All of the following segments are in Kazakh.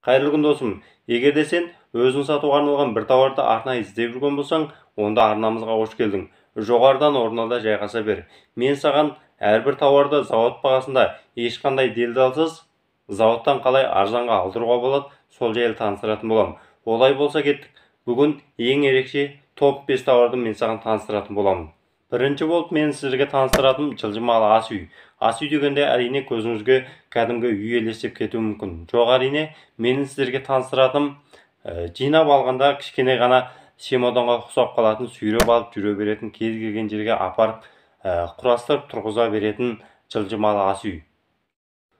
Қайырлы күн досым. Егер де сен өзің сатуға арналған бір тауарды арнайы іздеп жүрген болсаң, онда арнамызға қош келдің. Жоғарыдан орнына жайғаса бер. Мен саған әрбір тауарды зауыт бағасында ешқандай делдалсыз зауыттан қалай арзанға алдыруға болады, сол жайлы таныстыратын боламын. Олай болса кеттік. Бүгін ең ерекше топ 5 тауарды мен саған таныстыратын боламын. Бірінші болып мен сіздерге таныстыратыным жылжымалы ас үй. Ас үй дегенде әрине көзіңізге кәдімгі үй елестеп кетуі мүмкін. Жоқ, әрине менің сіздерге таныстыратыным жинап алғанда кішкене ғана чемоданға ұқсап қалатын, сүйреп алып жүре беретін, кез келген жерге апарып құрастырып тұрғыза беретін жылжымалы ас үй.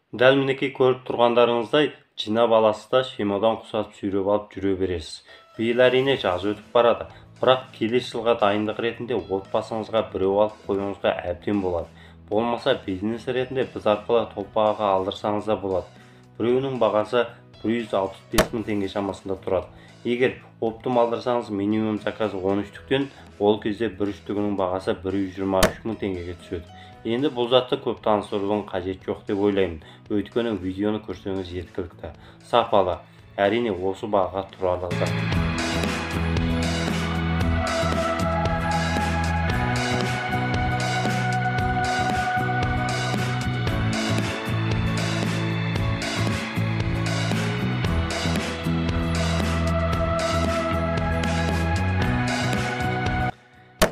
Дәл мінекей көріп тұрғандарыңыздай жинап аласыз да чемодан құсатып сүйреп алып жүре бересіз. Биыл әрине жаз өтіп барады. Бірақ келесі жылға дайындық ретінде отбасыңызға біреу алып қоюыңызға әбден болады. Болмаса бизнес ретінде біз арқылы топ бағаға алдырсаңыз да болады. Біреуінің бағасы 165 мың теңге шамасында тұрады. Егер оптым алдырсаңыз минимум заказ 13 түктен, ол кезде бір үштігінің бағасы 123 мың теңгеге түседі. Енді бұл затты көп таныстырудың қажет жоқ деп ойлаймын. Өйткені видеоны көрсеңіз жеткілікті. Сапалы, әрине осы бағаға тұрарлық зат.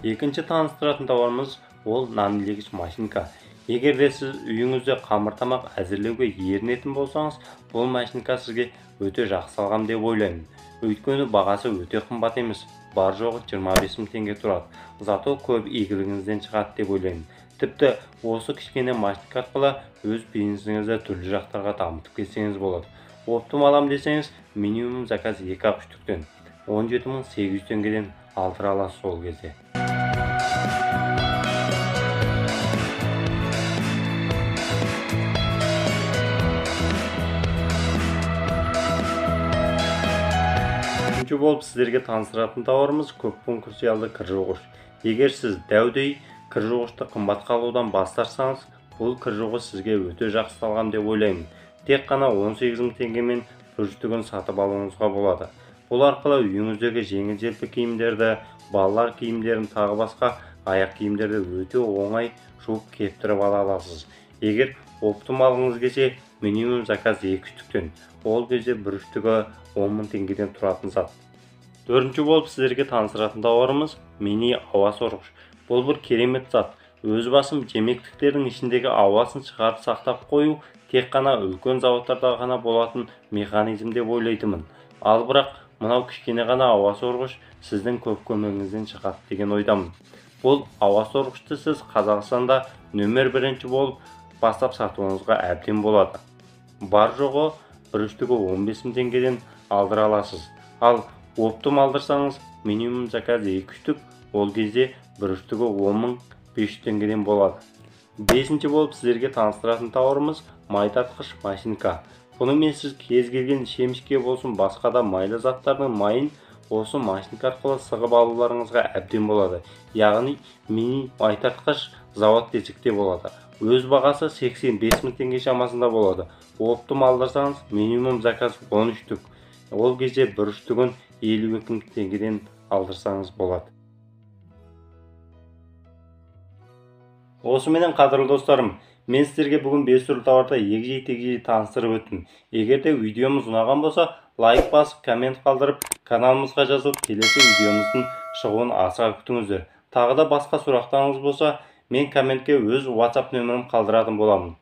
Екінші таныстыратын тауарымыз ол нан илегіш машинка. Егер де сіз үйіңізде қамыр тамақ әзірлеуге ерінетін болсаңыз, бұл машинка сізге өте жақсы алғам деп ойлаймын. Өйткені бағасы өте қымбат емес, бар жоғы 25 мың теңге тұрады. Зато көп игілігіңізден шығады деп ойлаймын. Тіпті осы кішкене машинка арқылы өз бизнесіңізді түрлі жақтарға дамытып кетсеңіз болады. Оптым алам десеңіз, минимум заказ 2-3 түктен 17.800 теңгеден алдыра аласыз сол кезде. Үшінші болып сіздерге таныстыратын тауарымыз көп функциялы кір жуғыш. Егер сіз дәудей кір жуғышты қымбатқа алудан бас тартсаңыз, бұл кір жуғыш сізге өте жақсы алғам деп ойлаймын. Тек қана 18 мың теңгемен бір жүктігін сатып алуыңызға болады. Бұл арқылы үйіңіздегі жеңіл-желпі киімдерді, балалар киімдерін, тағы басқа аяқ киімдерді өте оңай жуып кептіріп ала аласыз. Егер оптым алғыңыз келсе, минимум заказ 2 түктен, ол кезде бір үштігі 10 мың теңгеден тұратын зат. Төртінші болып сіздерге таныстыратын тауарымыз мини ауа сорғыш. Бұл бір керемет зат. Өз басым жемектіктердің ішіндегі ауасын шығарып сақтап қою тек қана үлкен зауыттарда ғана болатын механизм деп ойлайтынмын. Ал бірақ мынау кішкене ғана ауа сорғыш сіздің көп көмегіңізден шығады деген ойдамын. Бұл ауа сорғышты сіз Қазақстанда нөмір 1 болып бастап сатуыңызға әбден болады. Бар жоғы бір үштігі 15 мың теңгеден алдыра аласыз. Ал оптым алдырсаңыз минимум заказ 2 түк, ол кезде бір үштігі 10.500 теңгеден болады. Бесінші болып сіздерге таныстыратын тауарымыз май тартқыш машинка. Бұнымен сіз кез келген шемішке болсын басқа да майлы заттардың майын осы машинка арқылы сығып алуларыңызға әбден болады. Яғни мини май тартқыш завод десек те болады. Өз бағасы 85 мың теңге шамасында болады. Оптым алдырсаңыз минимум заказ 13 түк. Ол кезде бір үштігін 52 мың теңгеден алдырсаңыз болады. Осыменен қадірлі достарым, мен сіздерге бүгін 5 түрлі тауарды егжей-тегжей таныстырып өттім. Егер де видеомыз ұнаған болса, лайк басып, коммент қалдырып, каналымызға жазылып, келесі видеомыздың шығуын асыға күтіңіздер. Тағы да басқа сұрақтарыңыз болса, мен комментке өз WhatsApp нөмірім қалдыратын боламын.